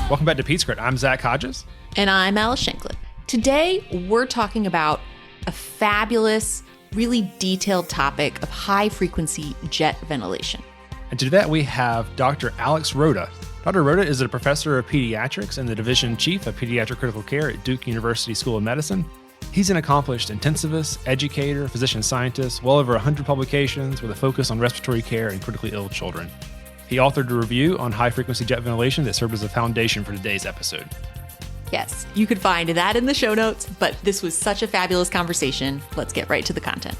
Welcome back to PScript. I'm Zach Hodges. And I'm Alice Shanklin. Today, we're talking about a fabulous, really detailed topic of high-frequency jet ventilation. And to do that, we have Dr. Alex Rotta. Dr. Rotta is a professor of pediatrics and the division chief of pediatric critical care at Duke University School of Medicine. He's an accomplished intensivist, educator, physician scientist, well over 100 publications with a focus on respiratory care in critically ill children. He authored a review on high-frequency jet ventilation that served as a foundation for today's episode. Yes, you could find that in the show notes, but this was such a fabulous conversation. Let's get right to the content.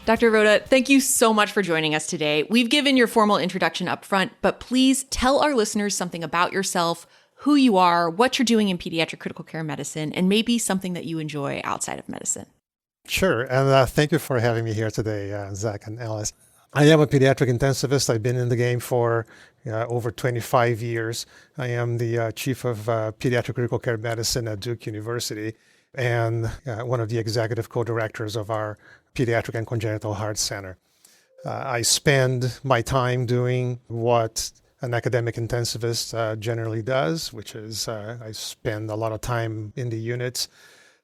Dr. Rotta, thank you so much for joining us today. We've given your formal introduction up front, but please tell our listeners something about yourself, who you are, what you're doing in pediatric critical care medicine, and maybe something that you enjoy outside of medicine. Sure. And thank you for having me here today, Zach and Alice. I am a pediatric intensivist. I've been in the game for over 25 years. I am the chief of pediatric critical care medicine at Duke University and one of the executive co-directors of our Pediatric and Congenital Heart Center. I spend my time doing what an academic intensivist generally does, which is I spend a lot of time in the units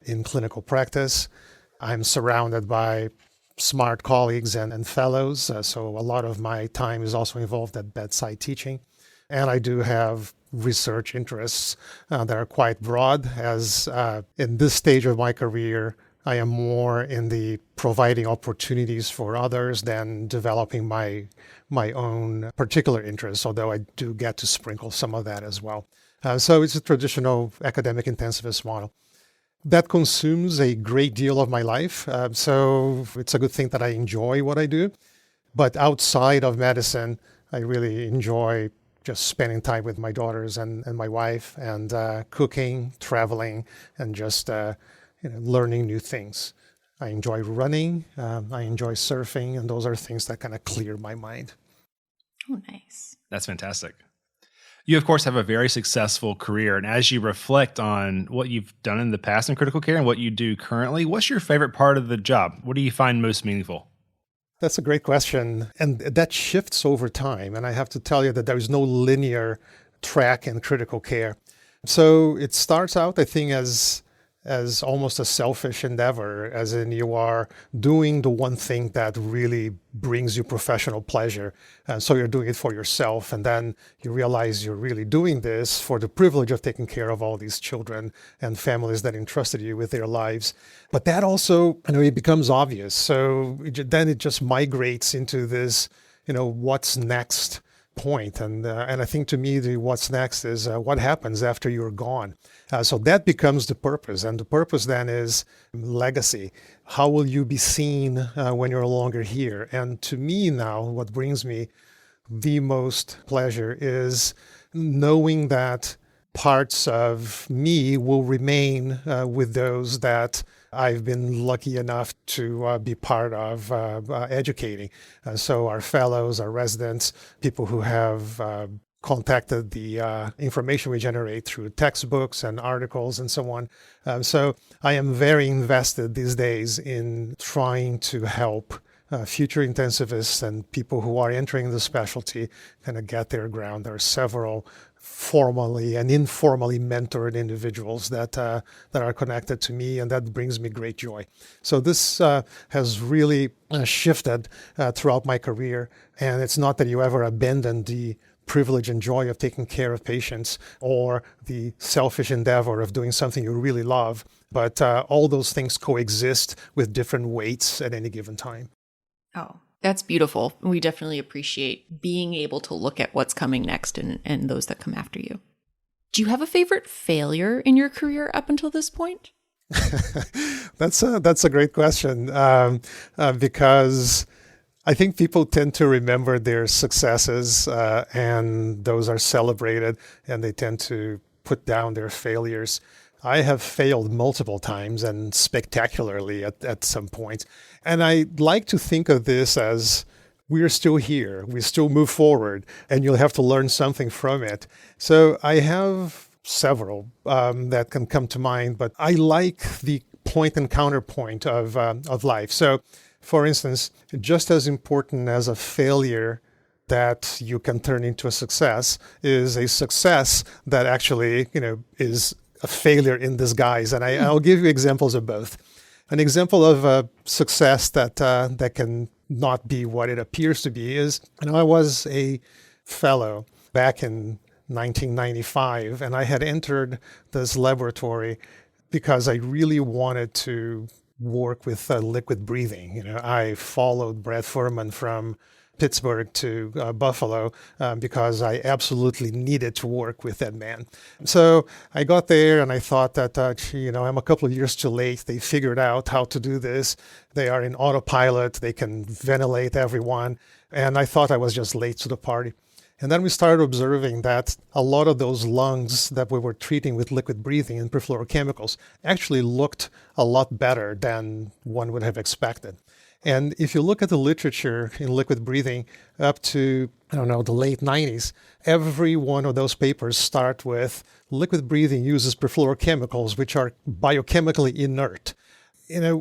in clinical practice. I'm surrounded by smart colleagues and fellows, so a lot of my time is also involved at bedside teaching. And I do have research interests that are quite broad, as in this stage of my career, I am more in the providing opportunities for others than developing my own particular interests, although I do get to sprinkle some of that as well. So it's a traditional academic intensivist model. That consumes a great deal of my life. So it's a good thing that I enjoy what I do. But outside of medicine, I really enjoy just spending time with my daughters and my wife and cooking, traveling, and just learning new things. I enjoy running. I enjoy surfing. And those are things that kind of clear my mind. Oh, nice. That's fantastic. You, of course, have a very successful career. And as you reflect on what you've done in the past in critical care and what you do currently, what's your favorite part of the job? What do you find most meaningful? That's a great question. And that shifts over time. And I have to tell you that there is no linear track in critical care. So it starts out, I think, as almost a selfish endeavor, as in you are doing the one thing that really brings you professional pleasure. And so you're doing it for yourself. And then you realize you're really doing this for the privilege of taking care of all these children and families that entrusted you with their lives. But that also, it becomes obvious. So then it just migrates into this, what's next point. And I think to me, the what's next is what happens after you're gone. So that becomes the purpose. And the purpose then is legacy. How will you be seen when you're no longer here? And to me now, what brings me the most pleasure is knowing that parts of me will remain with those that I've been lucky enough to be part of educating. So our fellows, our residents, people who have contacted the information we generate through textbooks and articles and so on. So I am very invested these days in trying to help future intensivists and people who are entering the specialty kind of get their ground. There are several formally and informally mentored individuals that are connected to me, and that brings me great joy. So this has really shifted throughout my career, and it's not that you ever abandon the privilege and joy of taking care of patients or the selfish endeavor of doing something you really love, but all those things coexist with different weights at any given time. Oh, that's beautiful. We definitely appreciate being able to look at what's coming next and those that come after you. Do you have a favorite failure in your career up until this point? That's a great question because I think people tend to remember their successes and those are celebrated, and they tend to put down their failures. I have failed multiple times and spectacularly at some point. And I like to think of this as we're still here, we still move forward, and you'll have to learn something from it. So I have several that can come to mind, but I like the point and counterpoint of life. So for instance, just as important as a failure that you can turn into a success is a success that actually, is a failure in disguise. And I'll give you examples of both. An example of a success that can not be what it appears to be is, I was a fellow back in 1995, and I had entered this laboratory because I really wanted to work with liquid breathing. I followed Brad Furman from Pittsburgh to Buffalo because I absolutely needed to work with that man. So I got there and I thought that, I'm a couple of years too late. They figured out how to do this. They are in autopilot. They can ventilate everyone. And I thought I was just late to the party. And then we started observing that a lot of those lungs that we were treating with liquid breathing and perfluorochemicals actually looked a lot better than one would have expected. And if you look at the literature in liquid breathing up to, the late 90s, every one of those papers start with liquid breathing uses perfluorochemicals, which are biochemically inert.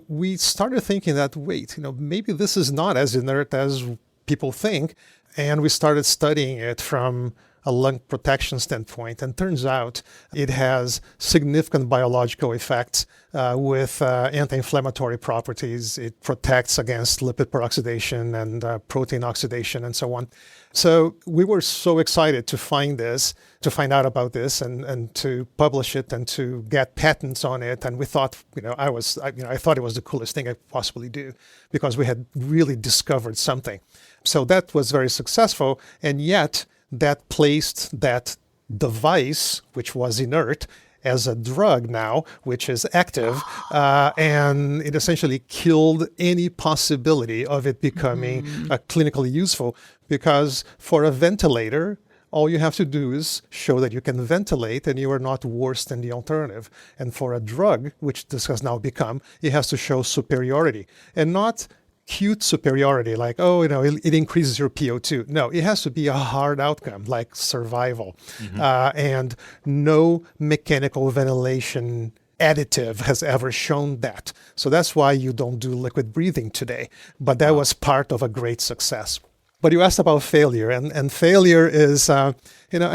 We started thinking that, wait, maybe this is not as inert as people think. And we started studying it from a lung protection standpoint. And turns out it has significant biological effects with anti-inflammatory properties. It protects against lipid peroxidation and protein oxidation and so on. So we were so excited to find out about this and to publish it and to get patents on it. And we thought, I thought it was the coolest thing I could possibly do because we had really discovered something. So that was very successful. And yet that placed that device, which was inert, as a drug now, which is active, and it essentially killed any possibility of it becoming clinically useful, because for a ventilator, all you have to do is show that you can ventilate and you are not worse than the alternative. And for a drug, which this has now become, it has to show superiority, and not cute superiority, like, it increases your PO2. No, it has to be a hard outcome, like survival. And no mechanical ventilation additive has ever shown that. So that's why you don't do liquid breathing today. But that was part of a great success. But you asked about failure, and failure is, I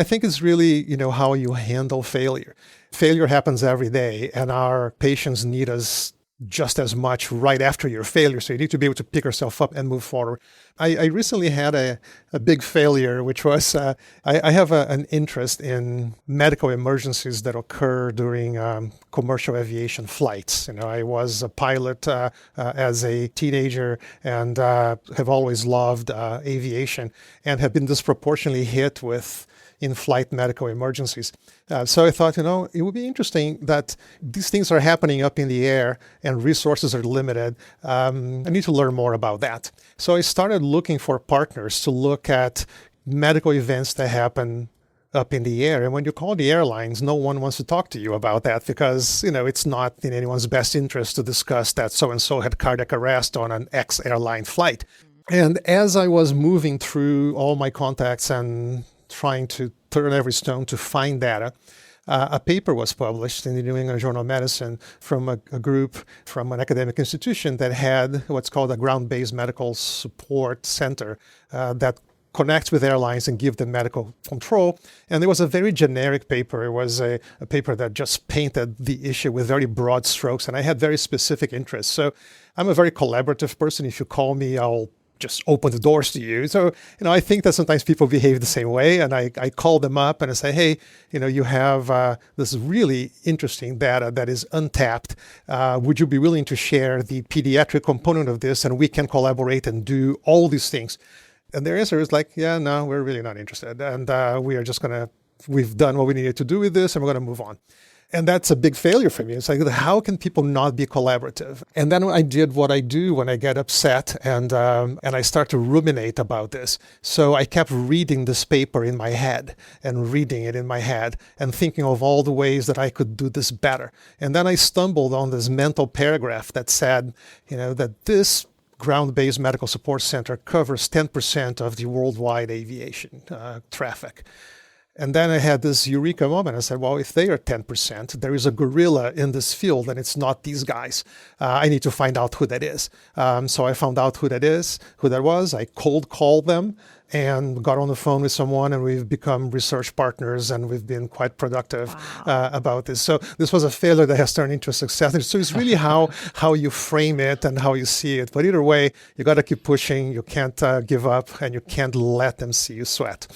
think it's really, how you handle failure. Failure happens every day, and our patients need us just as much right after your failure. So you need to be able to pick yourself up and move forward. I recently had a big failure, which was I have an interest in medical emergencies that occur during commercial aviation flights. I was a pilot as a teenager and have always loved aviation and have been disproportionately hit with in-flight medical emergencies. So I thought, it would be interesting that these things are happening up in the air and resources are limited. I need to learn more about that. So I started looking for partners to look at medical events that happen up in the air. And when you call the airlines, no one wants to talk to you about that because, it's not in anyone's best interest to discuss that so-and-so had cardiac arrest on an X airline flight. And as I was moving through all my contacts and trying to turn every stone to find data, a paper was published in the New England Journal of Medicine from a group from an academic institution that had what's called a ground-based medical support center that connects with airlines and give them medical control. And it was a very generic paper. It was a paper that just painted the issue with very broad strokes, and I had very specific interests. So I'm a very collaborative person. If you call me, I'll just open the doors to you. So, I think that sometimes people behave the same way. And I call them up and I say, hey, you have this really interesting data that is untapped. Would you be willing to share the pediatric component of this? And we can collaborate and do all these things. And their answer is like, yeah, no, we're really not interested. And we've done what we needed to do with this and we're going to move on. And that's a big failure for me. It's like, how can people not be collaborative? And then I did what I do when I get upset and I start to ruminate about this. So I kept reading this paper in my head and reading it in my head and thinking of all the ways that I could do this better. And then I stumbled on this mental paragraph that said, that this ground-based medical support center covers 10% of the worldwide aviation traffic. And then I had this eureka moment. I said, well, if they are 10%, there is a gorilla in this field and it's not these guys. I need to find out who that is. So I found out who that was. I cold called them and got on the phone with someone, and we've become research partners, and we've been quite productive about this. So this was a failure that has turned into a success. And so it's really how you frame it and how you see it. But either way, you got to keep pushing. You can't give up, and you can't let them see you sweat.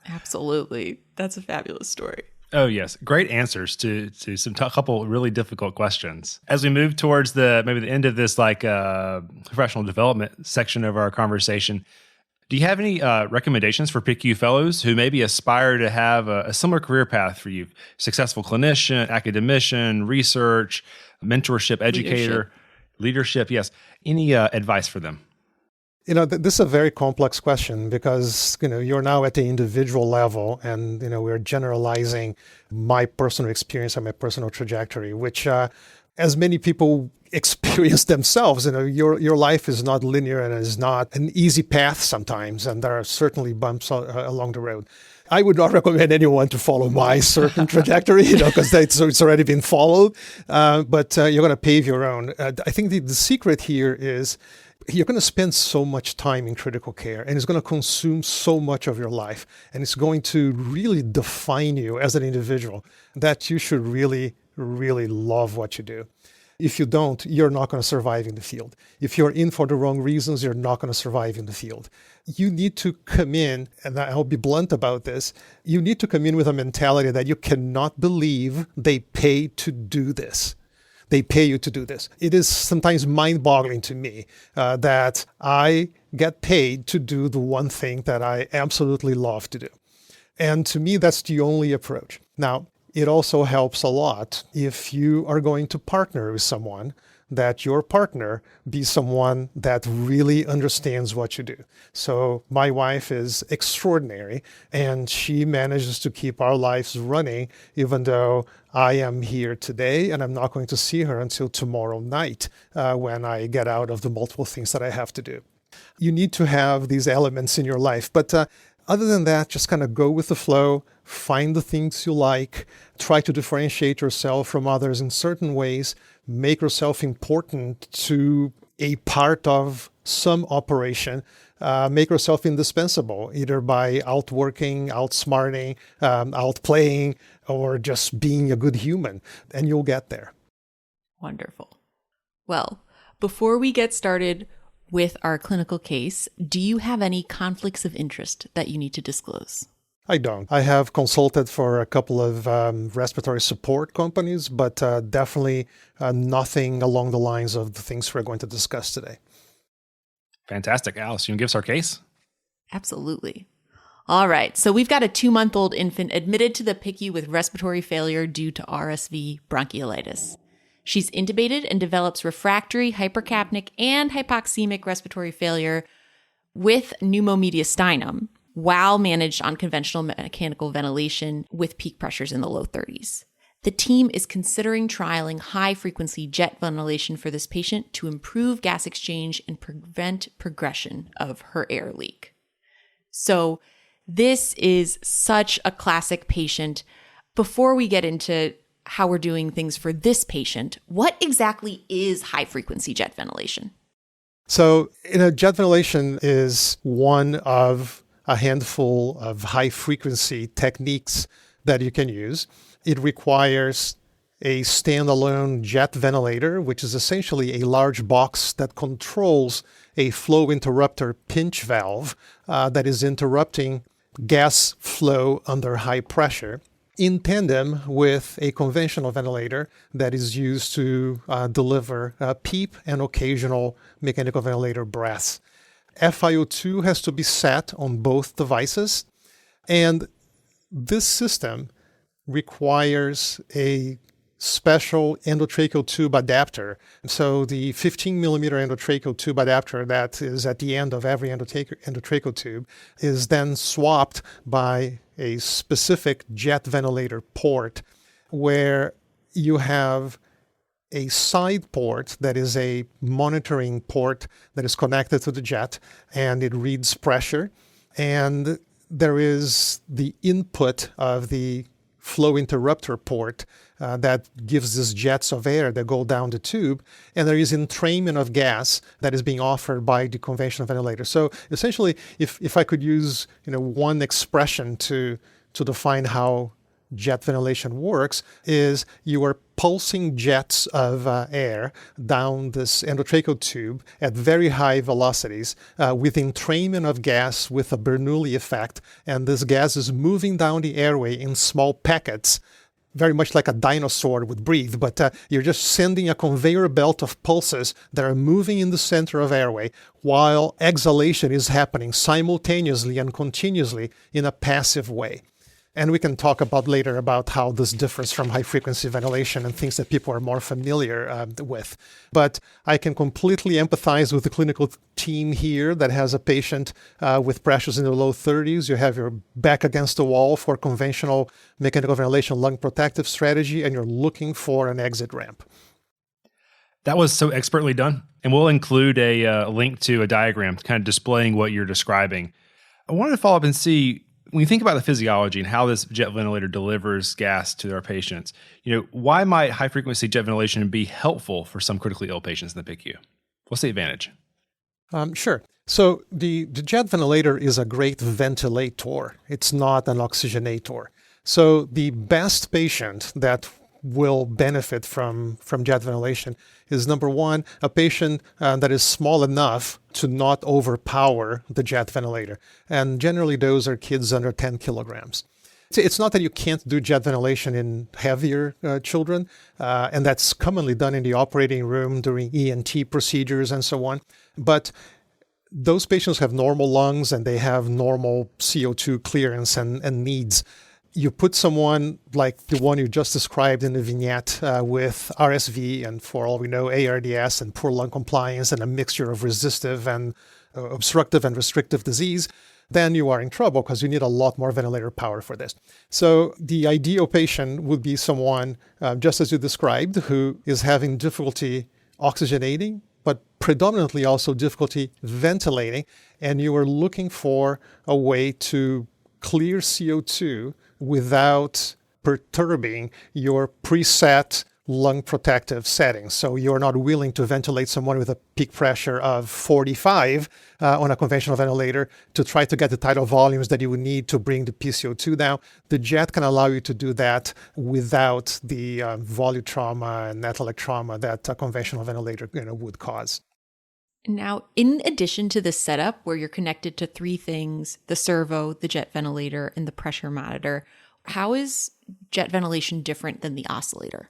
Absolutely. That's a fabulous story. Oh, yes. Great answers to some couple really difficult questions. As we move towards maybe the end of this professional development section of our conversation, do you have any recommendations for PICU fellows who maybe aspire to have a similar career path for you? Successful clinician, academician, research, mentorship, educator, leadership. Yes. Any advice for them? This is a very complex question because, you're now at the individual level, and, we're generalizing my personal experience and my personal trajectory, which as many people experience themselves, your life is not linear and is not an easy path sometimes, and there are certainly bumps along the road. I would not recommend anyone to follow my certain trajectory, because it's already been followed, but you're going to pave your own. I think the secret here is you're going to spend so much time in critical care, and it's going to consume so much of your life, and it's going to really define you as an individual that you should really, really love what you do. If you don't, you're not going to survive in the field. If you're in for the wrong reasons, you're not going to survive in the field. You need to come in, and I'll be blunt about this, you need to come in with a mentality that you cannot believe they pay to do this. They pay you to do this. It is sometimes mind-boggling to me that I get paid to do the one thing that I absolutely love to do. And to me, that's the only approach. Now, it also helps a lot if you are going to partner with someone, that your partner be someone that really understands what you do. So my wife is extraordinary, and she manages to keep our lives running, even though I am here today and I'm not going to see her until tomorrow night when I get out of the multiple things that I have to do. You need to have these elements in your life. But other than that, just kind of go with the flow, find the things you like, try to differentiate yourself from others in certain ways, make yourself important to a part of some operation, make yourself indispensable, either by outworking, outsmarting, outplaying, or just being a good human, and you'll get there. Wonderful. Well, before we get started with our clinical case, do you have any conflicts of interest that you need to disclose? I don't. I have consulted for a couple of respiratory support companies, but definitely nothing along the lines of the things we're going to discuss today. Fantastic. Alice, you can give us our case? Absolutely. All right. So we've got a 2-month-old infant admitted to the PICU with respiratory failure due to RSV bronchiolitis. She's intubated and develops refractory hypercapnic and hypoxemic respiratory failure with pneumomediastinum while managed on conventional mechanical ventilation with peak pressures in the low 30s. The team is considering trialing high-frequency jet ventilation for this patient to improve gas exchange and prevent progression of her air leak. So this is such a classic patient. Before we get into how we're doing things for this patient, what exactly is high-frequency jet ventilation? So, jet ventilation is one of a handful of high-frequency techniques that you can use. It requires a standalone jet ventilator, which is essentially a large box that controls a flow interrupter pinch valve that is interrupting gas flow under high pressure, in tandem with a conventional ventilator that is used to deliver PEEP and occasional mechanical ventilator breaths. FiO2 has to be set on both devices, and this system requires a special endotracheal tube adapter. So the 15 millimeter endotracheal tube adapter that is at the end of every endotracheal tube is then swapped by a specific jet ventilator port where you have a side port that is a monitoring port that is connected to the jet, and it reads pressure. And there is the input of the flow interrupter port that gives these jets of air that go down the tube, and there is entrainment of gas that is being offered by the conventional ventilator. So essentially, if I could use one expression to define how jet ventilation works, is you are pulsing jets of air down this endotracheal tube at very high velocities with entrainment of gas with a Bernoulli effect, and this gas is moving down the airway in small packets, very much like a dinosaur would breathe, but you're just sending a conveyor belt of pulses that are moving in the center of airway while exhalation is happening simultaneously and continuously in a passive way. And we can talk about later about how this differs from high-frequency ventilation and things that people are more familiar with. But I can completely empathize with the clinical team here that has a patient with pressures in the low 30s. You have your back against the wall for conventional mechanical ventilation lung protective strategy, and you're looking for an exit ramp. That was so expertly done. And we'll include a link to a diagram kind of displaying what you're describing. I wanted to follow up and see, when you think about the physiology and how this jet ventilator delivers gas to our patients, why might high-frequency jet ventilation be helpful for some critically ill patients in the PICU? What's the advantage? Sure. So the jet ventilator is a great ventilator. It's not an oxygenator. So the best patient that will benefit from jet ventilation is, number one, a patient that is small enough to not overpower the jet ventilator. And generally, those are kids under 10 kilograms. It's not that you can't do jet ventilation in heavier children, and that's commonly done in the operating room during ENT procedures and so on. But those patients have normal lungs and they have normal CO2 clearance and needs. You put someone like the one you just described in the vignette with RSV and, for all we know, ARDS and poor lung compliance and a mixture of resistive and obstructive and restrictive disease, then you are in trouble because you need a lot more ventilator power for this. So the ideal patient would be someone, just as you described, who is having difficulty oxygenating, but predominantly also difficulty ventilating, and you are looking for a way to clear CO2 without perturbing your preset lung protective settings. So you're not willing to ventilate someone with a peak pressure of 45 on a conventional ventilator to try to get the tidal volumes that you would need to bring the PCO2 down. The jet can allow you to do that without the volume trauma and anaphylactic trauma that a conventional ventilator would cause. Now, in addition to this setup where you're connected to three things, the servo, the jet ventilator, and the pressure monitor, how is jet ventilation different than the oscillator?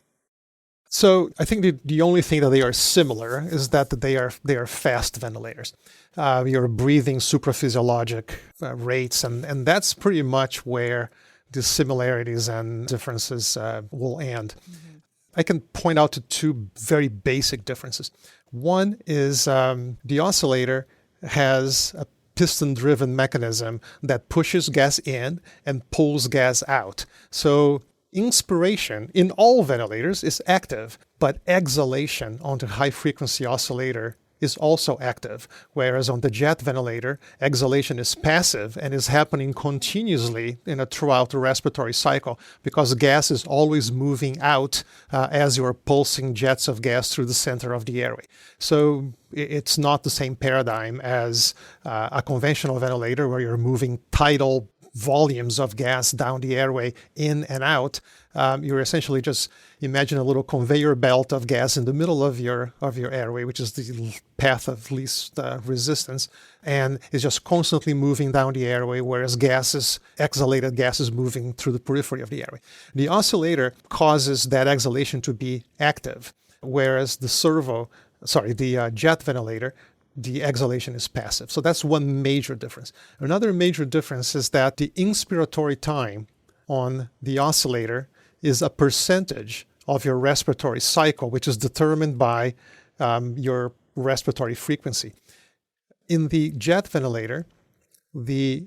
So I think the only thing that they are similar is that they are fast ventilators. You're breathing supraphysiologic rates, and that's pretty much where the similarities and differences will end. Mm-hmm. I can point out to two very basic differences. One is the oscillator has a piston-driven mechanism that pushes gas in and pulls gas out. So inspiration in all ventilators is active, but exhalation on the high-frequency oscillator is also active, whereas on the jet ventilator, exhalation is passive and is happening continuously throughout the respiratory cycle because gas is always moving out as you're pulsing jets of gas through the center of the airway. So it's not the same paradigm as a conventional ventilator where you're moving tidal volumes of gas down the airway in and out. You're essentially just imagine a little conveyor belt of gas in the middle of your airway, which is the path of least resistance, and is just constantly moving down the airway, whereas exhalated gas is moving through the periphery of the airway. The oscillator causes that exhalation to be active, whereas the jet ventilator, the exhalation is passive. So that's one major difference. Another major difference is that the inspiratory time on the oscillator is a percentage of your respiratory cycle, which is determined by your respiratory frequency. In the jet ventilator, the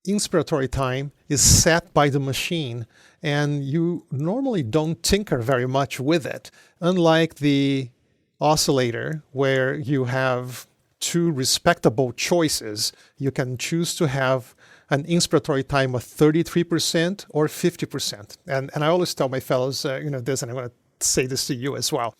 inspiratory time is set by the machine, and you normally don't tinker very much with it, unlike the oscillator where you have two respectable choices. You can choose to have an inspiratory time of 33% or 50%. And I always tell my fellows, this, and I'm going to say this to you as well.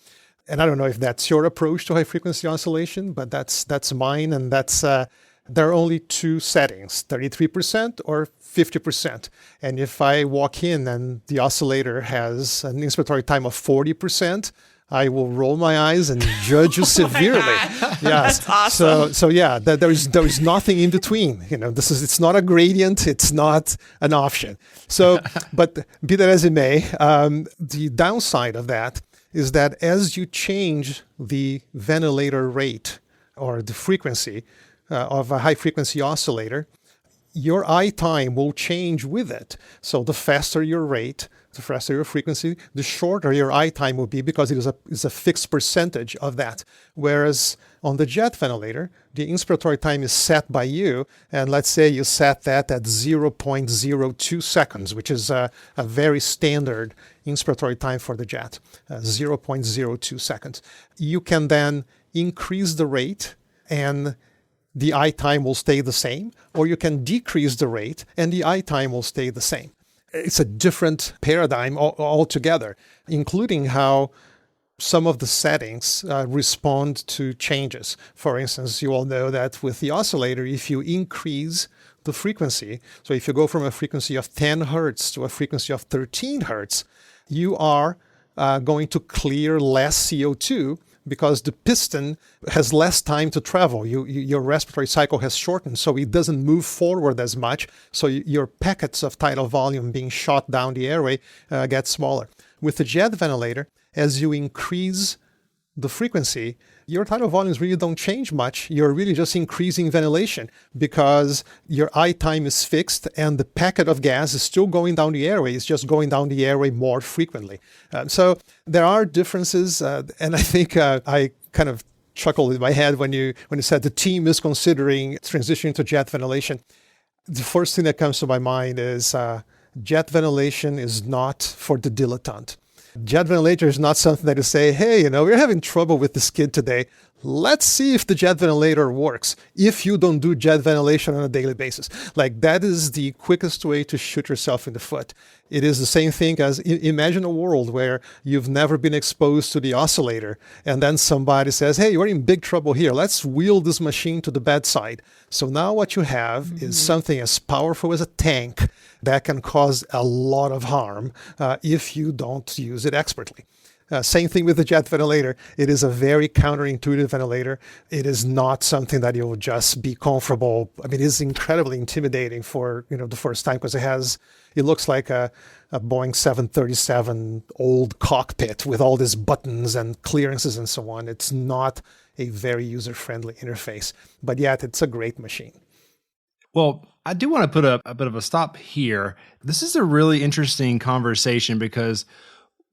And I don't know if that's your approach to high frequency oscillation, but that's mine. And there are only two settings, 33% or 50%. And if I walk in and the oscillator has an inspiratory time of 40%, I will roll my eyes and judge you severely. Yes. That's awesome. So yeah, there is nothing in between. It's not a gradient. It's not an option. So, but be that as it may, the downside of that is that as you change the ventilator rate or the frequency of a high frequency oscillator, your I time will change with it. So the faster your rate, the faster your frequency, the shorter your I time will be because it is a fixed percentage of that. Whereas on the jet ventilator, the inspiratory time is set by you. And let's say you set that at 0.02 seconds, which is a very standard inspiratory time for the jet, 0.02 seconds. You can then increase the rate and the I time will stay the same, or you can decrease the rate and the I time will stay the same. It's a different paradigm altogether, including how some of the settings respond to changes. For instance, you all know that with the oscillator, if you increase the frequency, so if you go from a frequency of 10 hertz to a frequency of 13 hertz, you are going to clear less CO2 because the piston has less time to travel. Your respiratory cycle has shortened, so it doesn't move forward as much. So your packets of tidal volume being shot down the airway get smaller. With the jet ventilator, as you increase the frequency, your tidal volumes really don't change much. You're really just increasing ventilation because your I time is fixed and the packet of gas is still going down the airway. It's just going down the airway more frequently. So there are differences, and I think I kind of chuckled in my head when you said the team is considering transitioning to jet ventilation. The first thing that comes to my mind is jet ventilation is not for the dilettante. Jet ventilator is not something that you say, hey, we're having trouble with this kid today. Let's see if the jet ventilator works if you don't do jet ventilation on a daily basis. Like, that is the quickest way to shoot yourself in the foot. It is the same thing as imagine a world where you've never been exposed to the oscillator and then somebody says, hey, you're in big trouble here. Let's wheel this machine to the bedside. So now what you have is something as powerful as a tank that can cause a lot of harm if you don't use it expertly. Same thing with the jet ventilator. It is a very counterintuitive ventilator. It is not something that you'll just be comfortable. I mean, it is incredibly intimidating for the first time because it looks like a Boeing 737 old cockpit with all these buttons and clearances and so on. It's not a very user-friendly interface, but yet it's a great machine. Well, I do want to put a bit of a stop here. This is a really interesting conversation because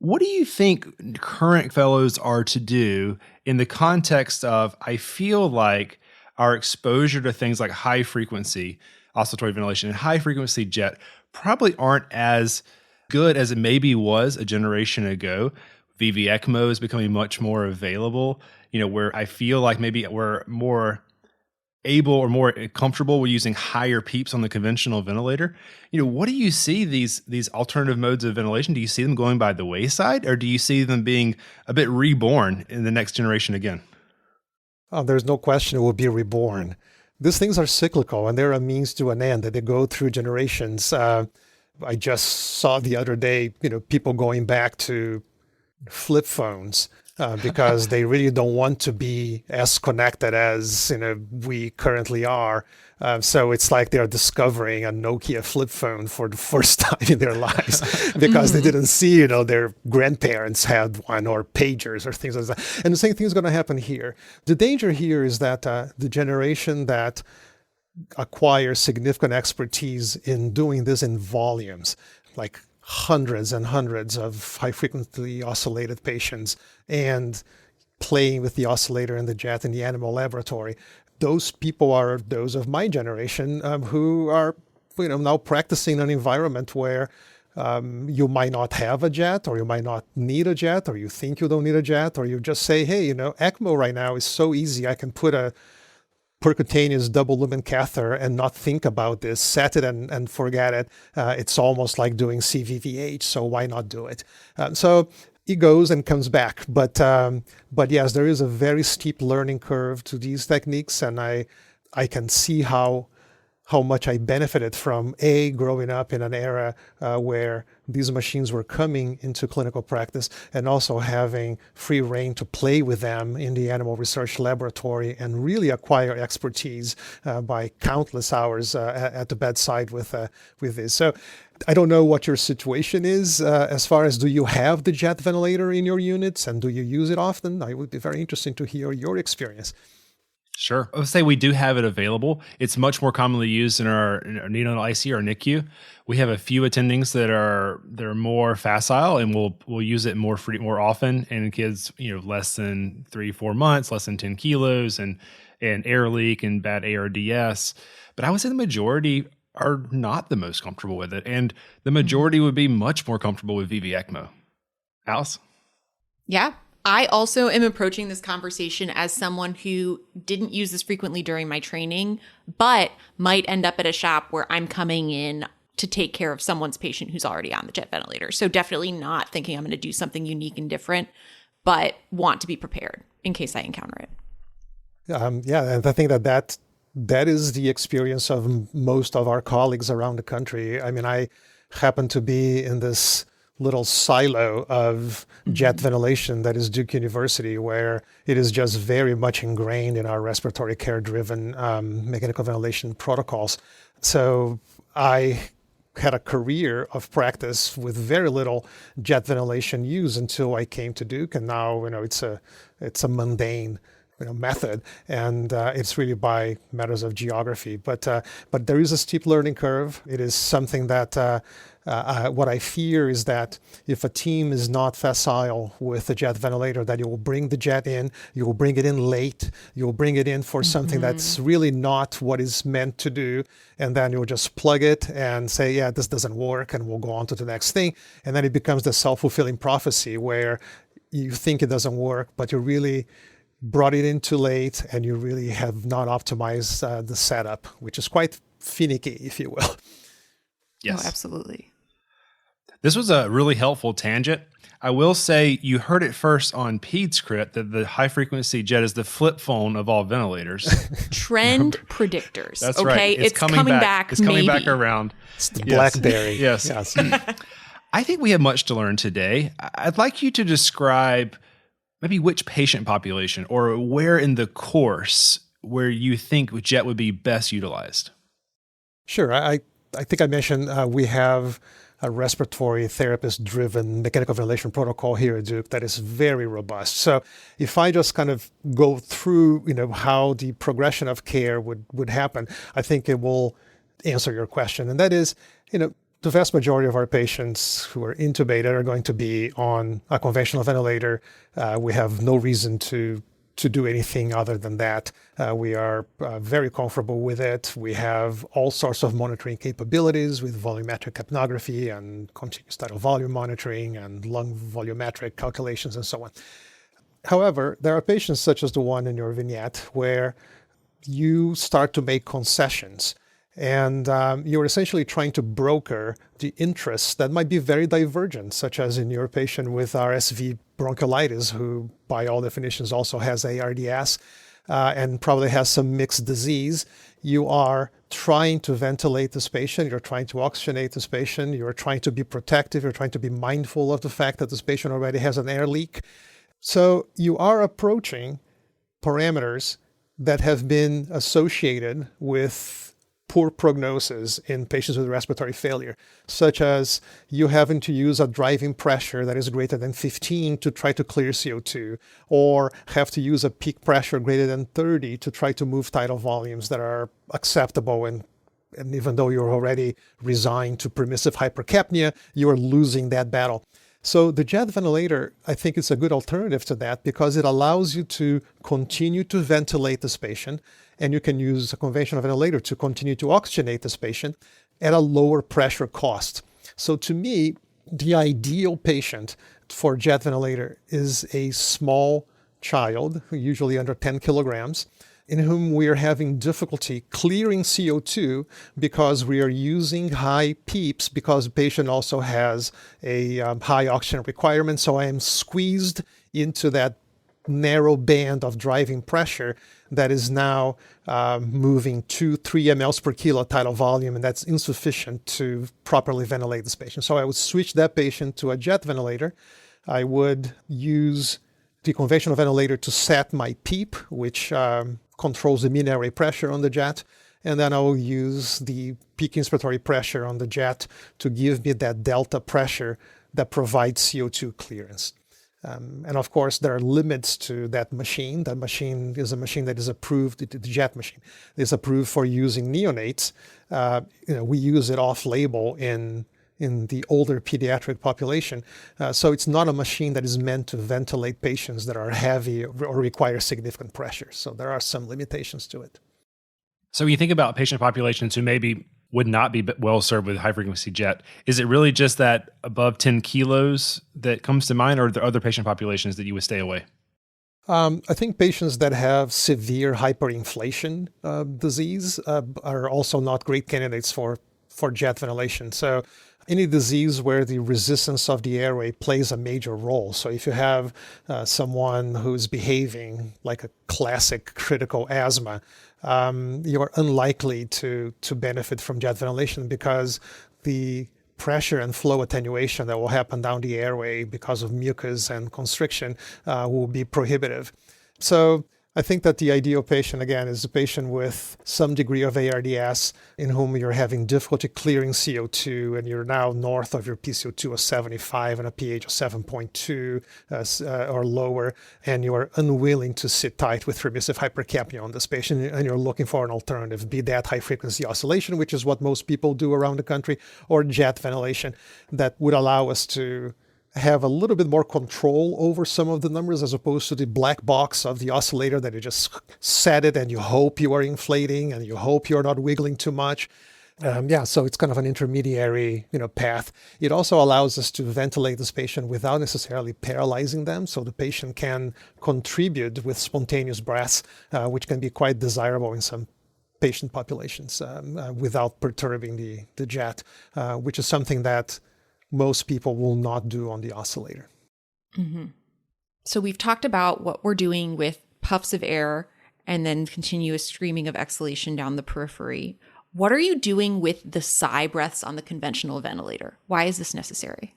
what do you think current fellows are to do in the context of, I feel like our exposure to things like high frequency oscillatory ventilation and high frequency jet probably aren't as good as it maybe was a generation ago. VV ECMO is becoming much more available, where I feel like maybe we're more able or more comfortable with using higher PEEPs on the conventional ventilator. What do you see these alternative modes of ventilation? Do you see them going by the wayside, or do you see them being a bit reborn in the next generation again? Oh, there's no question it will be reborn. These things are cyclical and they're a means to an end, that they go through generations. I just saw the other day, people going back to flip phones. Because they really don't want to be as connected as we currently are. So it's like they're discovering a Nokia flip phone for the first time in their lives because they didn't see, their grandparents had one, or pagers or things like that. And the same thing is going to happen here. The danger here is that the generation that acquires significant expertise in doing this in volumes, like hundreds and hundreds of high-frequently oscillated patients and playing with the oscillator and the jet in the animal laboratory. Those people are those of my generation who are now practicing in an environment where you might not have a jet, or you might not need a jet, or you think you don't need a jet, or you just say, hey, ECMO right now is so easy. I can put a percutaneous double lumen catheter and not think about this, set it and forget it. It's almost like doing CVVH, so why not do it? So it goes and comes back. But yes, there is a very steep learning curve to these techniques, and I can see how much I benefited from growing up in an era where these machines were coming into clinical practice, and also having free reign to play with them in the animal research laboratory and really acquire expertise by countless hours at the bedside with this. So I don't know what your situation is as far as, do you have the jet ventilator in your units and do you use it often? It would be very interesting to hear your experience. Sure. I would say we do have it available. It's much more commonly used in our neonatal ICU or NICU. We have a few attendings that are more facile, and we'll use it more often in kids, less than 3-4 months, less than 10 kilos, and air leak and bad ARDS. But I would say the majority are not the most comfortable with it, and the majority would be much more comfortable with VV ECMO. Alice? Yeah. I also am approaching this conversation as someone who didn't use this frequently during my training, but might end up at a shop where I'm coming in to take care of someone's patient who's already on the jet ventilator. So definitely not thinking I'm going to do something unique and different, but want to be prepared in case I encounter it. And I think that is the experience of most of our colleagues around the country. I mean, I happen to be in this little silo of jet ventilation that is Duke University, where it is just very much ingrained in our respiratory care-driven mechanical ventilation protocols. So I had a career of practice with very little jet ventilation use until I came to Duke, and now it's a mundane method, and it's really by matters of geography. But there is a steep learning curve. It is something that what I fear is that if a team is not facile with the jet ventilator, that you will bring the jet in, you will bring it in late, you will bring it in for something that's really not what is meant to do, and then you'll just plug it and say, yeah, this doesn't work, and we'll go on to the next thing. And then it becomes the self-fulfilling prophecy where you think it doesn't work, but you really brought it in too late, and you really have not optimized the setup, which is quite finicky, if you will. Yes. Oh, absolutely. This was a really helpful tangent. I will say you heard it first on PedsCrit that the high-frequency jet is the flip phone of all ventilators. Trend predictors. That's okay? right. It's coming back. It's coming back around. It's the BlackBerry. Yes. I think we have much to learn today. I'd like you to describe maybe which patient population or where in the course where you think jet would be best utilized. Sure. I think I mentioned we have a respiratory therapist-driven mechanical ventilation protocol here at Duke that is very robust. So if I just kind of go through, how the progression of care would happen, I think it will answer your question. And that is, the vast majority of our patients who are intubated are going to be on a conventional ventilator. We have no reason to do anything other than that. We are very comfortable with it. We have all sorts of monitoring capabilities with volumetric capnography and continuous tidal volume monitoring and lung volumetric calculations and so on. However, there are patients such as the one in your vignette where you start to make concessions, and you're essentially trying to broker the interests that might be very divergent, such as in your patient with RSV bronchiolitis, who by all definitions also has ARDS and probably has some mixed disease. You are trying to ventilate this patient, you're trying to oxygenate this patient, you're trying to be protective, you're trying to be mindful of the fact that this patient already has an air leak. So you are approaching parameters that have been associated with poor prognosis in patients with respiratory failure, such as you having to use a driving pressure that is greater than 15 to try to clear CO2, or have to use a peak pressure greater than 30 to try to move tidal volumes that are acceptable. And even though you're already resigned to permissive hypercapnia, you are losing that battle. So the jet ventilator, I think, is a good alternative to that because it allows you to continue to ventilate this patient, and you can use a conventional ventilator to continue to oxygenate this patient at a lower pressure cost. So to me, the ideal patient for jet ventilator is a small child, usually under 10 kilograms, in whom we are having difficulty clearing CO2 because we are using high PEEPs because the patient also has a high oxygen requirement. So I am squeezed into that narrow band of driving pressure that is now moving 2-3 mLs per kilo tidal volume, and that's insufficient to properly ventilate this patient. So I would switch that patient to a jet ventilator. I would use the conventional ventilator to set my PEEP, which controls the mean airway pressure on the jet. And then I will use the peak inspiratory pressure on the jet to give me that delta pressure that provides CO2 clearance. And of course, there are limits to that machine. That machine is a machine that is approved, the jet machine is approved for using neonates. We use it off-label in the older pediatric population. So it's not a machine that is meant to ventilate patients that are heavy or require significant pressure. So there are some limitations to it. So when you think about patient populations who maybe would not be well served with high frequency jet, is it really just that above 10 kilos that comes to mind, or are there other patient populations that you would stay away? I think patients that have severe hyperinflation disease are also not great candidates for jet ventilation. So any disease where the resistance of the airway plays a major role. So if you have someone who's behaving like a classic critical asthma, you're unlikely to benefit from jet ventilation because the pressure and flow attenuation that will happen down the airway because of mucus and constriction will be prohibitive. So I think that the ideal patient, again, is a patient with some degree of ARDS in whom you're having difficulty clearing CO2 and you're now north of your PCO2 of 75 and a pH of 7.2 or lower, and you are unwilling to sit tight with permissive hypercapnia on this patient, and you're looking for an alternative, be that high-frequency oscillation, which is what most people do around the country, or jet ventilation that would allow us to have a little bit more control over some of the numbers as opposed to the black box of the oscillator that you just set it and you hope you are inflating and you hope you're not wiggling too much. So it's kind of an intermediary, path. It also allows us to ventilate this patient without necessarily paralyzing them, so the patient can contribute with spontaneous breaths, which can be quite desirable in some patient populations without perturbing the jet, which is something that most people will not do on the oscillator. Mm-hmm. So we've talked about what we're doing with puffs of air and then continuous streaming of exhalation down the periphery. What are you doing with the sigh breaths on the conventional ventilator? Why is this necessary?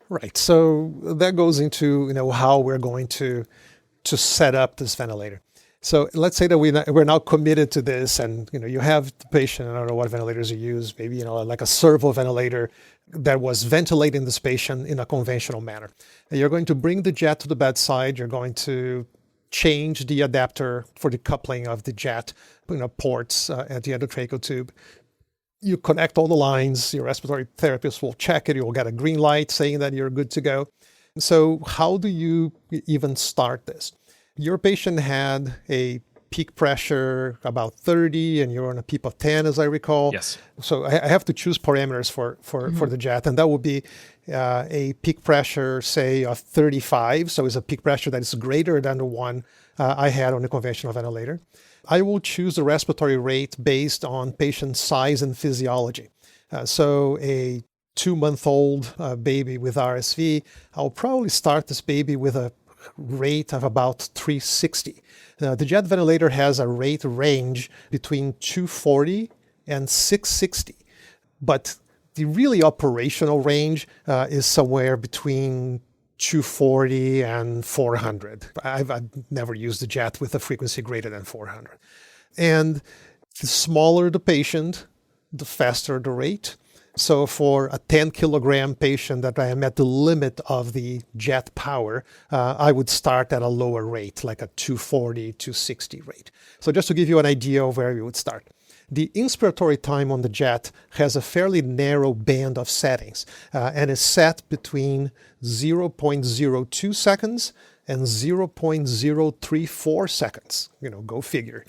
Right. So that goes into how we're going to set up this ventilator. So let's say that we're now committed to this, and you have the patient. I don't know what ventilators you use. Maybe like a servo ventilator that was ventilating this patient in a conventional manner. And you're going to bring the jet to the bedside. You're going to change the adapter for the coupling of the jet, ports at the endotracheal tube. You connect all the lines. Your respiratory therapist will check it. You will get a green light saying that you're good to go. So how do you even start this? Your patient had a peak pressure about 30 and you're on a PEEP of 10, as I recall. Yes. So I have to choose parameters for the jet, and that would be a peak pressure, say, of 35. So it's a peak pressure that is greater than the one I had on the conventional ventilator. I will choose the respiratory rate based on patient size and physiology. So a 2-month-old baby with RSV, I'll probably start this baby with a rate of about 360. The jet ventilator has a rate range between 240 and 660, but the really operational range is somewhere between 240 and 400. I've never used the jet with a frequency greater than 400. And the smaller the patient, the faster the rate. So for a 10 kilogram patient that I am at the limit of the jet power, I would start at a lower rate, like a 240, 260 rate. So just to give you an idea of where you would start. The inspiratory time on the jet has a fairly narrow band of settings and is set between 0.02 seconds and 0.034 seconds. Go figure.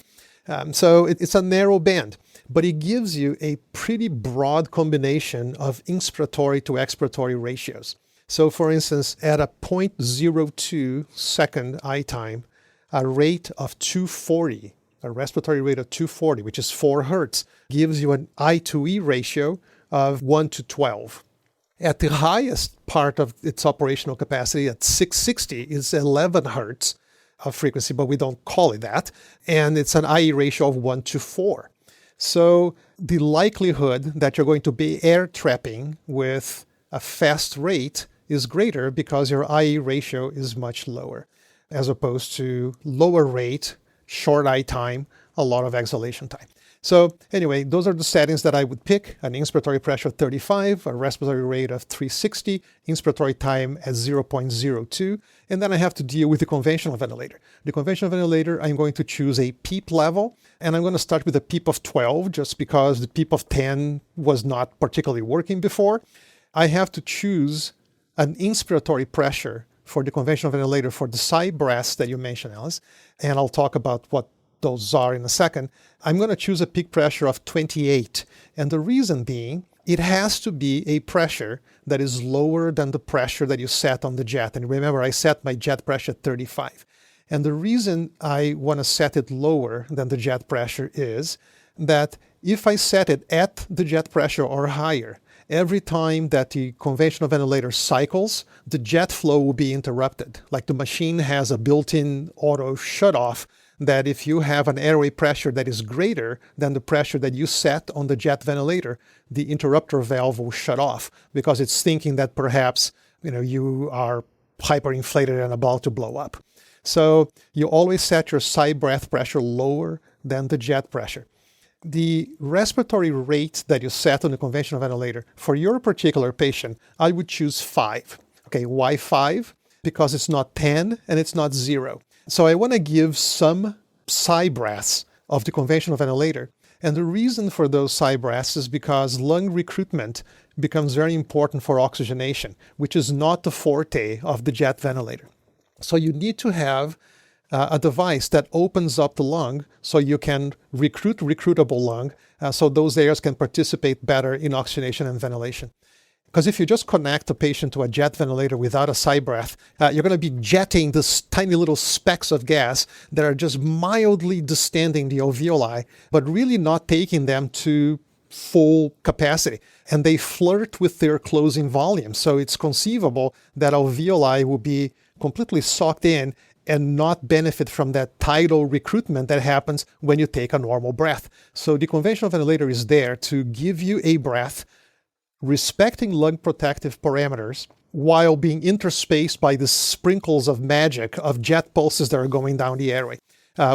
So it's a narrow band, but it gives you a pretty broad combination of inspiratory to expiratory ratios. So for instance, at a 0.02 second I time, a rate of 240, a respiratory rate of 240, which is 4 hertz, gives you an I to E ratio of 1 to 12. At the highest part of its operational capacity, at 660, is 11 hertz of frequency, but we don't call it that. And it's an IE ratio of 1 to 4. So the likelihood that you're going to be air trapping with a fast rate is greater because your IE ratio is much lower, as opposed to lower rate, short I time, a lot of exhalation time. So anyway, those are the settings that I would pick: an inspiratory pressure of 35, a respiratory rate of 360, inspiratory time at 0.02, and then I have to deal with the conventional ventilator. The conventional ventilator, I'm going to choose a PEEP level, and I'm going to start with a PEEP of 12, just because the PEEP of 10 was not particularly working before. I have to choose an inspiratory pressure for the conventional ventilator for the side breaths that you mentioned, Alice, and I'll talk about what those are in a second. I'm going to choose a peak pressure of 28. And the reason being, it has to be a pressure that is lower than the pressure that you set on the jet. And remember, I set my jet pressure at 35. And the reason I want to set it lower than the jet pressure is that if I set it at the jet pressure or higher, every time that the conventional ventilator cycles, the jet flow will be interrupted. Like the machine has a built-in auto shut-off that if you have an airway pressure that is greater than the pressure that you set on the jet ventilator, the interrupter valve will shut off because it's thinking that perhaps you are hyperinflated and about to blow up. So you always set your side breath pressure lower than the jet pressure. The respiratory rate that you set on the conventional ventilator, for your particular patient, I would choose 5. Okay, why 5? Because it's not 10 and it's not 0. So I want to give some sigh breaths of the conventional ventilator. And the reason for those sigh breaths is because lung recruitment becomes very important for oxygenation, which is not the forte of the jet ventilator. So you need to have a device that opens up the lung so you can recruit recruitable lung so those areas can participate better in oxygenation and ventilation. Because if you just connect a patient to a jet ventilator without a sigh breath, you're going to be jetting these tiny little specks of gas that are just mildly distending the alveoli, but really not taking them to full capacity. And they flirt with their closing volume. So it's conceivable that alveoli will be completely socked in and not benefit from that tidal recruitment that happens when you take a normal breath. So the conventional ventilator is there to give you a breath respecting lung protective parameters while being interspaced by the sprinkles of magic of jet pulses that are going down the airway,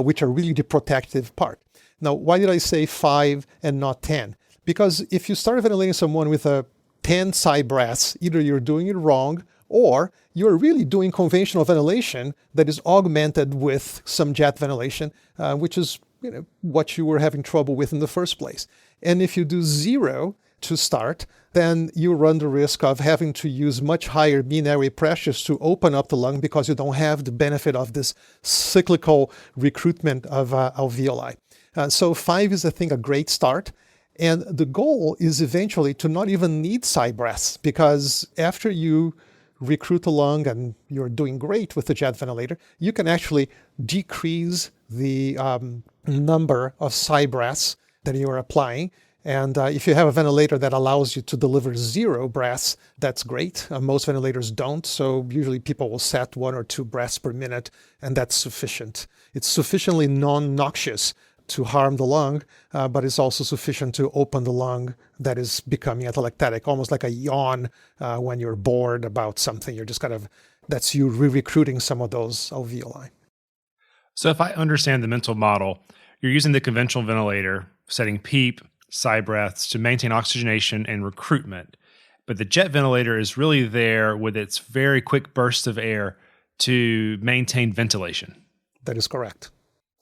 which are really the protective part. Now, why did I say 5 and not 10? Because if you start ventilating someone with a 10 sigh breaths, either you're doing it wrong or you're really doing conventional ventilation that is augmented with some jet ventilation, which is what you were having trouble with in the first place. And if you do 0 to start, then you run the risk of having to use much higher mean airway pressures to open up the lung because you don't have the benefit of this cyclical recruitment of alveoli. So 5 is, I think, a great start. And the goal is eventually to not even need sigh breaths, because after you recruit the lung and you're doing great with the jet ventilator, you can actually decrease the number of sigh breaths that you are applying. And if you have a ventilator that allows you to deliver 0 breaths, that's great. Most ventilators don't, so usually people will set 1 or 2 breaths per minute, and that's sufficient. It's sufficiently non-noxious to harm the lung, but it's also sufficient to open the lung that is becoming atelectatic, almost like a yawn when you're bored about something. You're just that's you re-recruiting some of those alveoli. So if I understand the mental model, you're using the conventional ventilator, setting PEEP, sigh breaths to maintain oxygenation and recruitment. But the jet ventilator is really there with its very quick bursts of air to maintain ventilation. That is correct.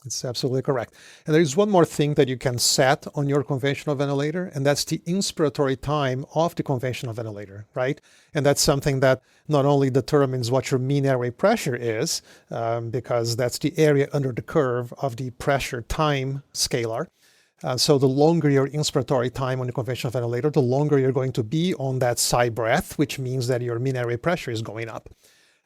It's absolutely correct. And there's one more thing that you can set on your conventional ventilator, and that's the inspiratory time of the conventional ventilator, right? And that's something that not only determines what your mean airway pressure is, because that's the area under the curve of the pressure time scalar. So the longer your inspiratory time on the conventional ventilator, the longer you're going to be on that sigh breath, which means that your mean airway pressure is going up.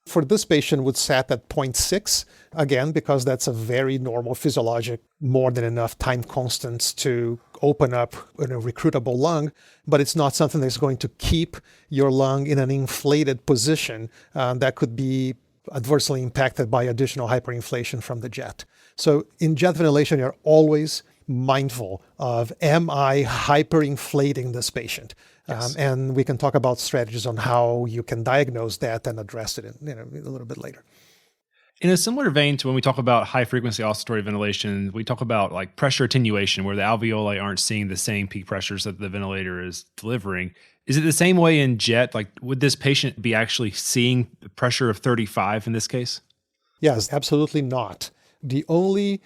For this patient, would set at 0.6, again, because that's a very normal physiologic, more than enough time constants to open up a recruitable lung, but it's not something that's going to keep your lung in an inflated position that could be adversely impacted by additional hyperinflation from the jet. So in jet ventilation, you're always mindful of, am I hyperinflating this patient? Yes. And we can talk about strategies on how you can diagnose that and address it a little bit later. In a similar vein to when we talk about high frequency oscillatory ventilation, we talk about like pressure attenuation, where the alveoli aren't seeing the same peak pressures that the ventilator is delivering. Is it the same way in jet? Like, would this patient be actually seeing the pressure of 35 in this case? Yes, absolutely not. The only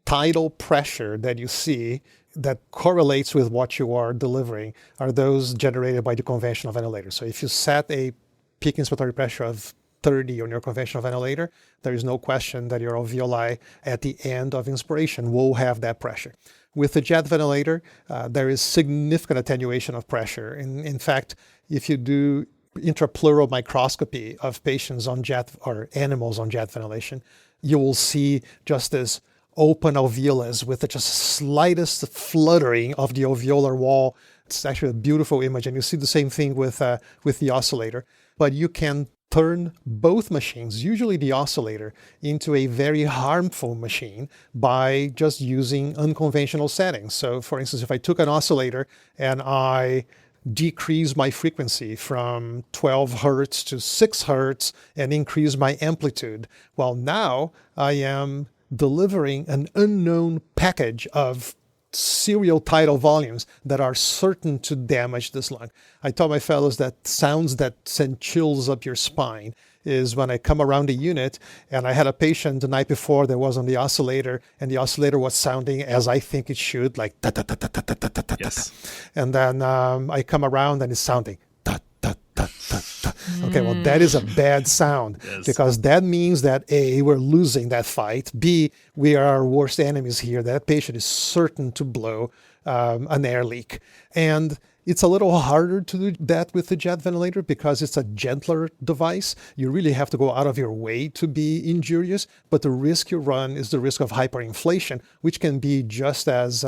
tidal pressure that you see that correlates with what you are delivering are those generated by the conventional ventilator. So if you set a peak inspiratory pressure of 30 on your conventional ventilator, there is no question that your alveoli at the end of inspiration will have that pressure. With the jet ventilator, there is significant attenuation of pressure. In fact, if you do intrapleural microscopy of patients on jet or animals on jet ventilation, you will see just this open alveolus with the just slightest fluttering of the alveolar wall. It's actually a beautiful image, and you see the same thing with the oscillator. But you can turn both machines, usually the oscillator, into a very harmful machine by just using unconventional settings. So for instance, if I took an oscillator and I decrease my frequency from 12 hertz to 6 hertz and increase my amplitude, well, now I am delivering an unknown package of serial tidal volumes that are certain to damage this lung. I tell my fellows that sounds that send chills up your spine is when I come around the unit and I had a patient the night before that was on the oscillator, and the oscillator was sounding as I think it should, like da da da da da da da da. Yes. And then I come around and it's sounding da da da da da. Okay, well, that is a bad sound. Yes. Because that means that A, we're losing that fight. B, we are our worst enemies here. That patient is certain to blow an air leak. And it's a little harder to do that with the jet ventilator because it's a gentler device. You really have to go out of your way to be injurious, but the risk you run is the risk of hyperinflation, which can be just as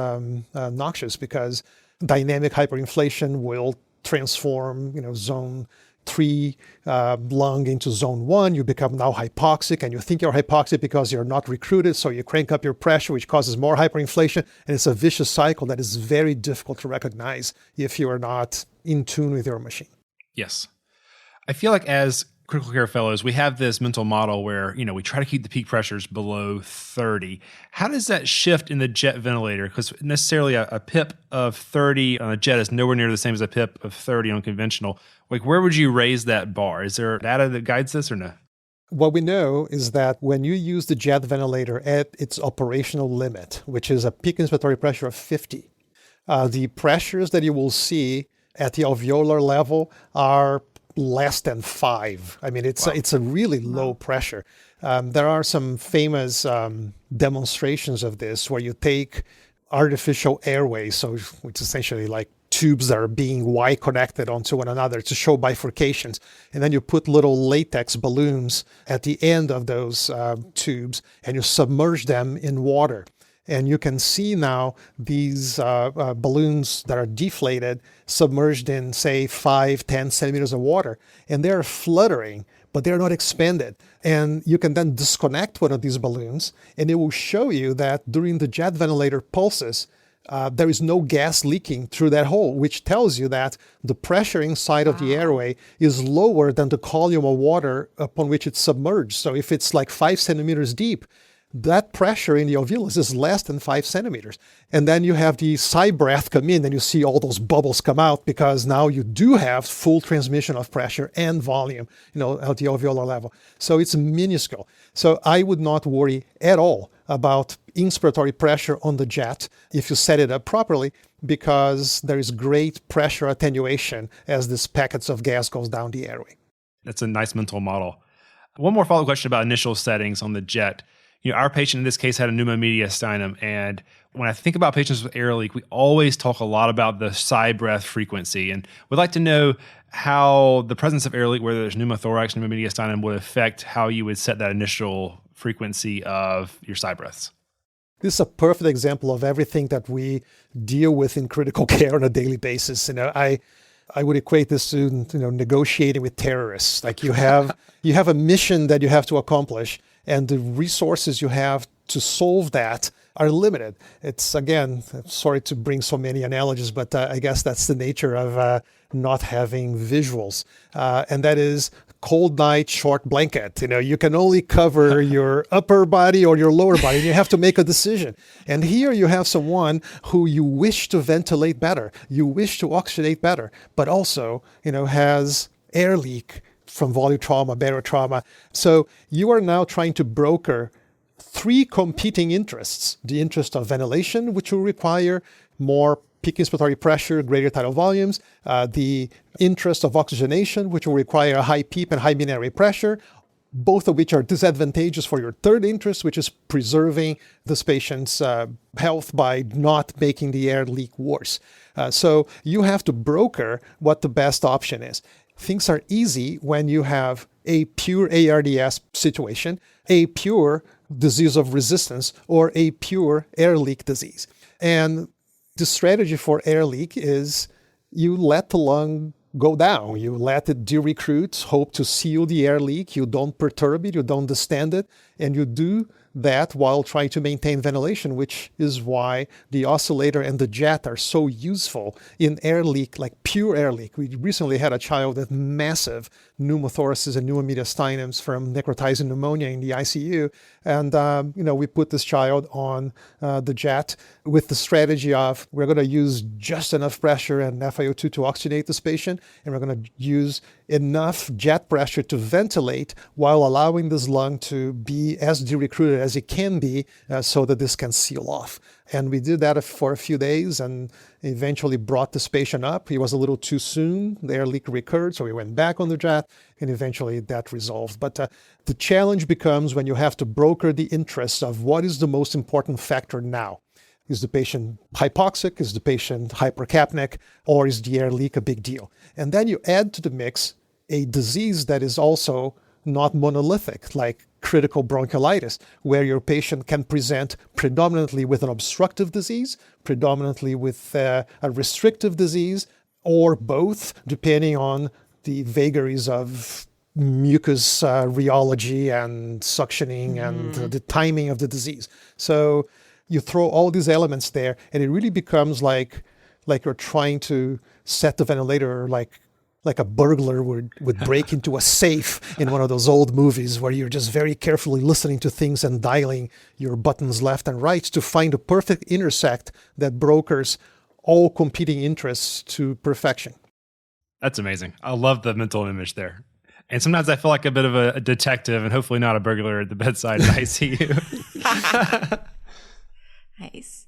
noxious because dynamic hyperinflation will transform, zone 3 lung into zone 1. You become now hypoxic, and you think you're hypoxic because you're not recruited, so you crank up your pressure, which causes more hyperinflation, and it's a vicious cycle that is very difficult to recognize if you are not in tune with your machine. Yes. I feel like as critical care fellows, we have this mental model where, we try to keep the peak pressures below 30. How does that shift in the jet ventilator? Because necessarily a PIP of 30 on a jet is nowhere near the same as a PIP of 30 on conventional. Like, where would you raise that bar? Is there data that guides this or no? What we know is that when you use the jet ventilator at its operational limit, which is a peak inspiratory pressure of 50, the pressures that you will see at the alveolar level are less than 5. I mean, it's a really low pressure. There are some famous demonstrations of this where you take artificial airways, so which is essentially like tubes that are being Y connected onto one another to show bifurcations. And then you put little latex balloons at the end of those tubes and you submerge them in water. And you can see now these balloons that are deflated, submerged in, say, 5-10 centimeters of water. And they're fluttering, but they're not expanded. And you can then disconnect one of these balloons, and it will show you that during the jet ventilator pulses, there is no gas leaking through that hole, which tells you that the pressure inside of the airway is lower than the column of water upon which it's submerged. So if it's like 5 centimeters deep, that pressure in the alveolus is less than 5 centimeters. And then you have the sigh breath come in and you see all those bubbles come out because now you do have full transmission of pressure and volume, at the alveolar level. So it's minuscule. So I would not worry at all about inspiratory pressure on the jet if you set it up properly, because there is great pressure attenuation as these packets of gas goes down the airway. That's a nice mental model. One more follow-up question about initial settings on the jet. Our patient in this case had a pneumomediastinum, and when I think about patients with air leak, we always talk a lot about the sigh breath frequency, and we'd like to know how the presence of air leak, whether there's pneumothorax, pneumomediastinum, would affect how you would set that initial frequency of your side breaths. This is a perfect example of everything that we deal with in critical care on a daily basis. I would equate this to negotiating with terrorists. Like you have a mission that you have to accomplish, and the resources you have to solve that are limited. It's, again, sorry to bring so many analogies, but I guess that's the nature of not having visuals. And that is cold night, short blanket. You can only cover your upper body or your lower body, and you have to make a decision. And here you have someone who you wish to ventilate better, you wish to oxygenate better, but also, has air leak from volume trauma, barotrauma. So you are now trying to broker three competing interests: the interest of ventilation, which will require more peak inspiratory pressure, greater tidal volumes, the interest of oxygenation, which will require a high PEEP and high mean airway pressure, both of which are disadvantageous for your third interest, which is preserving this patient's health by not making the air leak worse. So you have to broker what the best option is. Things are easy when you have a pure ARDS situation, a pure disease of resistance, or a pure air leak disease. And the strategy for air leak is you let the lung go down. You let it de-recruit, hope to seal the air leak. You don't perturb it, you don't distend it, and you do that while trying to maintain ventilation, which is why the oscillator and the jet are so useful in air leak, like pure air leak. We recently had a child with massive pneumothoraces and pneumomediastinums from necrotizing pneumonia in the ICU. And, we put this child on the jet with the strategy of we're going to use just enough pressure and FiO2 to oxygenate this patient, and we're going to use enough jet pressure to ventilate while allowing this lung to be as de-recruited as it can be so that this can seal off. And we did that for a few days and eventually brought this patient up. He was a little too soon. The air leak recurred, so we went back on the jet, and eventually that resolved. But the challenge becomes when you have to broker the interests of what is the most important factor now. Is the patient hypoxic? Is the patient hypercapnic? Or is the air leak a big deal? And then you add to the mix a disease that is also not monolithic, like critical bronchiolitis, where your patient can present predominantly with an obstructive disease, predominantly with a restrictive disease, or both, depending on the vagaries of mucus rheology and suctioning and the timing of the disease. So you throw all these elements there, and it really becomes like you're trying to set the ventilator like a burglar would break into a safe in one of those old movies where you're just very carefully listening to things and dialing your buttons left and right to find a perfect intersect that brokers all competing interests to perfection. That's amazing. I love the mental image there. And sometimes I feel like a bit of a detective and hopefully not a burglar at the bedside in ICU. Nice.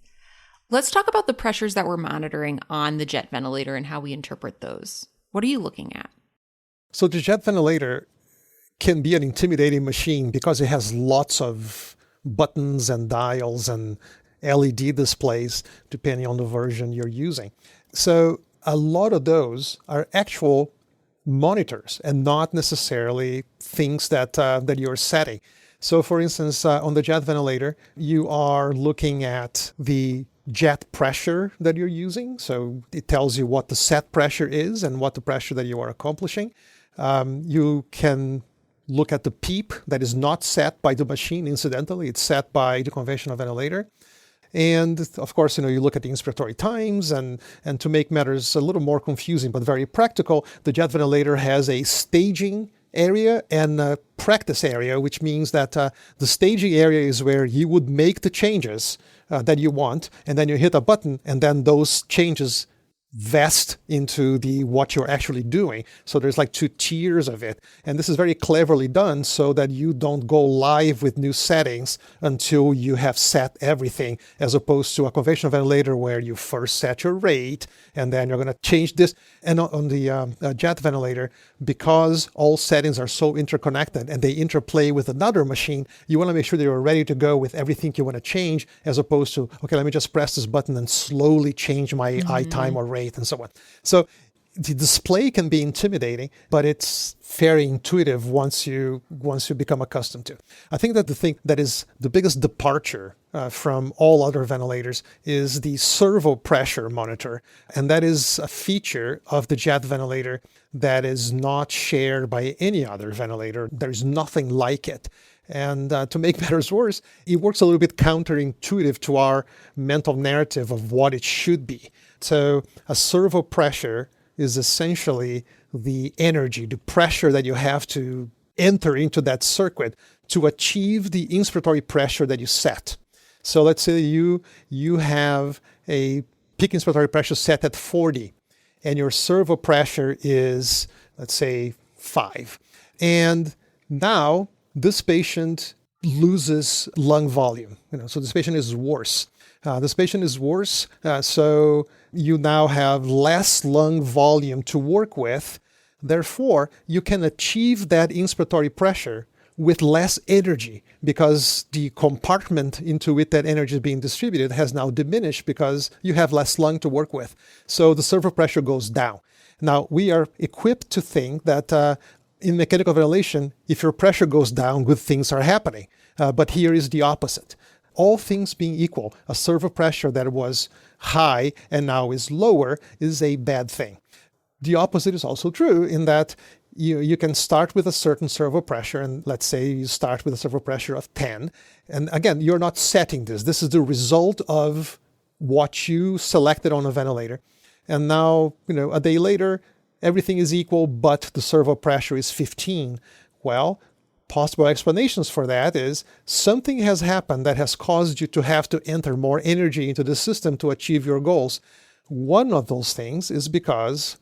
Let's talk about the pressures that we're monitoring on the jet ventilator and how we interpret those. What are you looking at? So the jet ventilator can be an intimidating machine because it has lots of buttons and dials and LED displays, depending on the version you're using. So a lot of those are actual monitors and not necessarily things that you're setting. So for instance, on the jet ventilator, you are looking at the jet pressure that you're using. So it tells you what the set pressure is and what the pressure that you are accomplishing. You can look at the PEEP that is not set by the machine. Incidentally, it's set by the conventional ventilator. And of course, you look at the inspiratory times, and to make matters a little more confusing but very practical, the jet ventilator has a staging area and a practice area, which means that the staging area is where you would make the changes that you want, and then you hit a button, and then those changes vest into what you're actually doing. So there's like 2 tiers of it. And this is very cleverly done so that you don't go live with new settings until you have set everything, as opposed to a conventional ventilator where you first set your rate and then you're going to change this. And on the jet ventilator, because all settings are so interconnected and they interplay with another machine, you want to make sure that you're ready to go with everything you want to change, as opposed to, okay, let me just press this button and slowly change my eye time or rate and so on. So the display can be intimidating, but it's very intuitive once you become accustomed to. I think that the thing that is the biggest departure from all other ventilators is the servo pressure monitor. And that is a feature of the jet ventilator that is not shared by any other ventilator. There's nothing like it. And to make matters worse, it works a little bit counterintuitive to our mental narrative of what it should be. So a servo pressure is essentially the energy, the pressure that you have to enter into that circuit to achieve the inspiratory pressure that you set. So let's say you have a peak inspiratory pressure set at 40, and your servo pressure is, let's say, 5. And now this patient loses lung volume. So this patient is worse. So you now have less lung volume to work with. Therefore, you can achieve that inspiratory pressure with less energy because the compartment into which that energy is being distributed has now diminished because you have less lung to work with. So the servo pressure goes down. Now, we are equipped to think that in mechanical ventilation, if your pressure goes down, good things are happening. But here is the opposite. All things being equal, a servo pressure that was high and now is lower is a bad thing. The opposite is also true in that you can start with a certain servo pressure, and let's say you start with a servo pressure of 10. And again, you're not setting this. This is the result of what you selected on a ventilator. And now, a day later, everything is equal, but the servo pressure is 15. Well, possible explanations for that is something has happened that has caused you to have to enter more energy into the system to achieve your goals. One of those things is because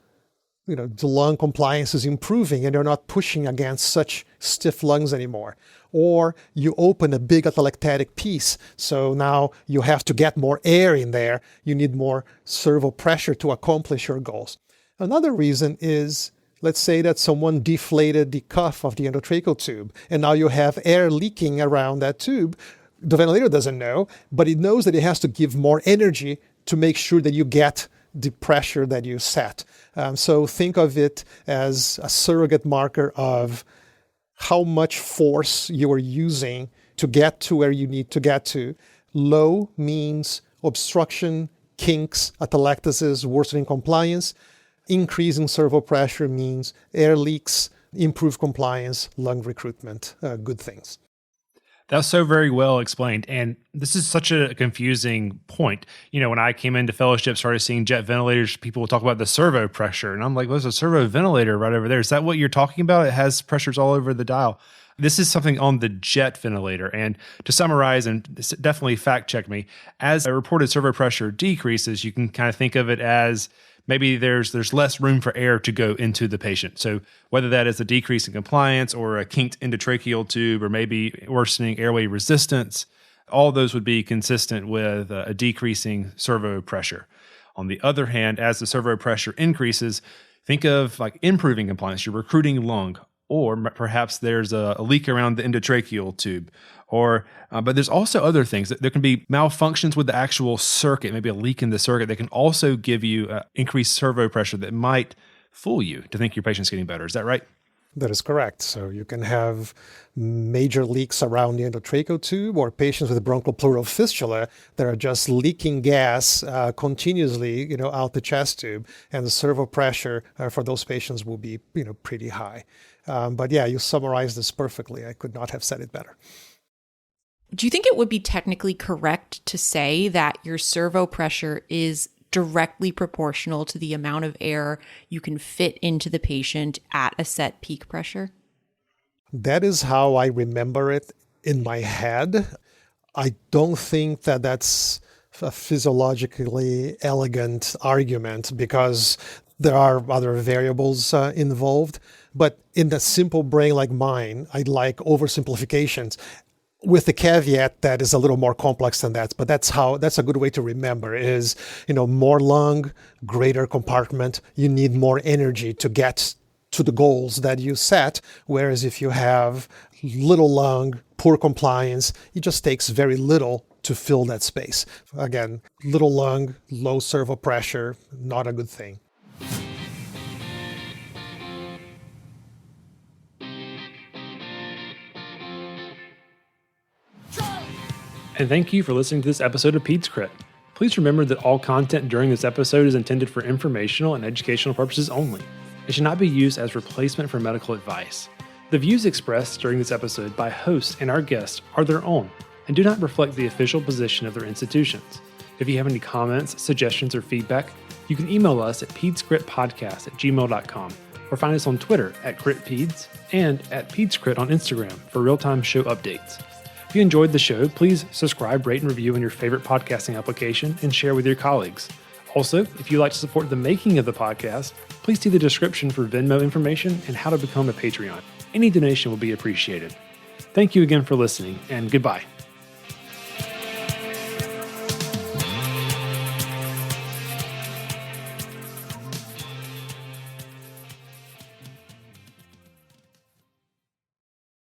the lung compliance is improving and you're not pushing against such stiff lungs anymore. Or you open a big atelectatic piece, so now you have to get more air in there. You need more servo pressure to accomplish your goals. Another reason is, let's say that someone deflated the cuff of the endotracheal tube, and now you have air leaking around that tube. The ventilator doesn't know, but it knows that it has to give more energy to make sure that you get the pressure that you set. So think of it as a surrogate marker of how much force you are using to get to where you need to get to. Low means obstruction, kinks, atelectasis, worsening compliance. Increasing servo pressure means air leaks, improved compliance, lung recruitment, good things. That's so very well explained. And this is such a confusing point. When I came into fellowship, started seeing jet ventilators, people will talk about the servo pressure. And I'm like, there's a servo ventilator right over there. Is that what you're talking about? It has pressures all over the dial. This is something on the jet ventilator. And to summarize, and definitely fact check me, as a reported servo pressure decreases, you can kind of think of it as maybe there's less room for air to go into the patient. So whether that is a decrease in compliance or a kinked endotracheal tube or maybe worsening airway resistance, all those would be consistent with a decreasing servo pressure. On the other hand, as the servo pressure increases, think of like improving compliance. You're recruiting lung, or perhaps there's a leak around the endotracheal tube. But there's also other things. There can be malfunctions with the actual circuit, maybe a leak in the circuit that can also give you increased servo pressure that might fool you to think your patient's getting better. Is that right? That is correct. So you can have major leaks around the endotracheal tube or patients with bronchopleural fistula that are just leaking gas continuously, out the chest tube, and the servo pressure for those patients will be, pretty high. But yeah, you summarized this perfectly. I could not have said it better. Do you think it would be technically correct to say that your servo pressure is directly proportional to the amount of air you can fit into the patient at a set peak pressure? That is how I remember it in my head. I don't think that that's a physiologically elegant argument because there are other variables involved. But in a simple brain like mine, I like oversimplifications, with the caveat that is a little more complex than that. But that's a good way to remember is, more lung, greater compartment. You need more energy to get to the goals that you set. Whereas if you have little lung, poor compliance, it just takes very little to fill that space. Again, little lung, low servo pressure, not a good thing. And thank you for listening to this episode of PedsCrit. Please remember that all content during this episode is intended for informational and educational purposes only. It should not be used as replacement for medical advice. The views expressed during this episode by hosts and our guests are their own and do not reflect the official position of their institutions. If you have any comments, suggestions, or feedback, you can email us at pedscritpodcast@gmail.com or find us on Twitter @CritPeds and @PedsCrit on Instagram for real-time show updates. If you enjoyed the show, please subscribe, rate, and review in your favorite podcasting application and share with your colleagues. Also, if you'd like to support the making of the podcast, please see the description for Venmo information and how to become a Patreon. Any donation will be appreciated. Thank you again for listening, and goodbye.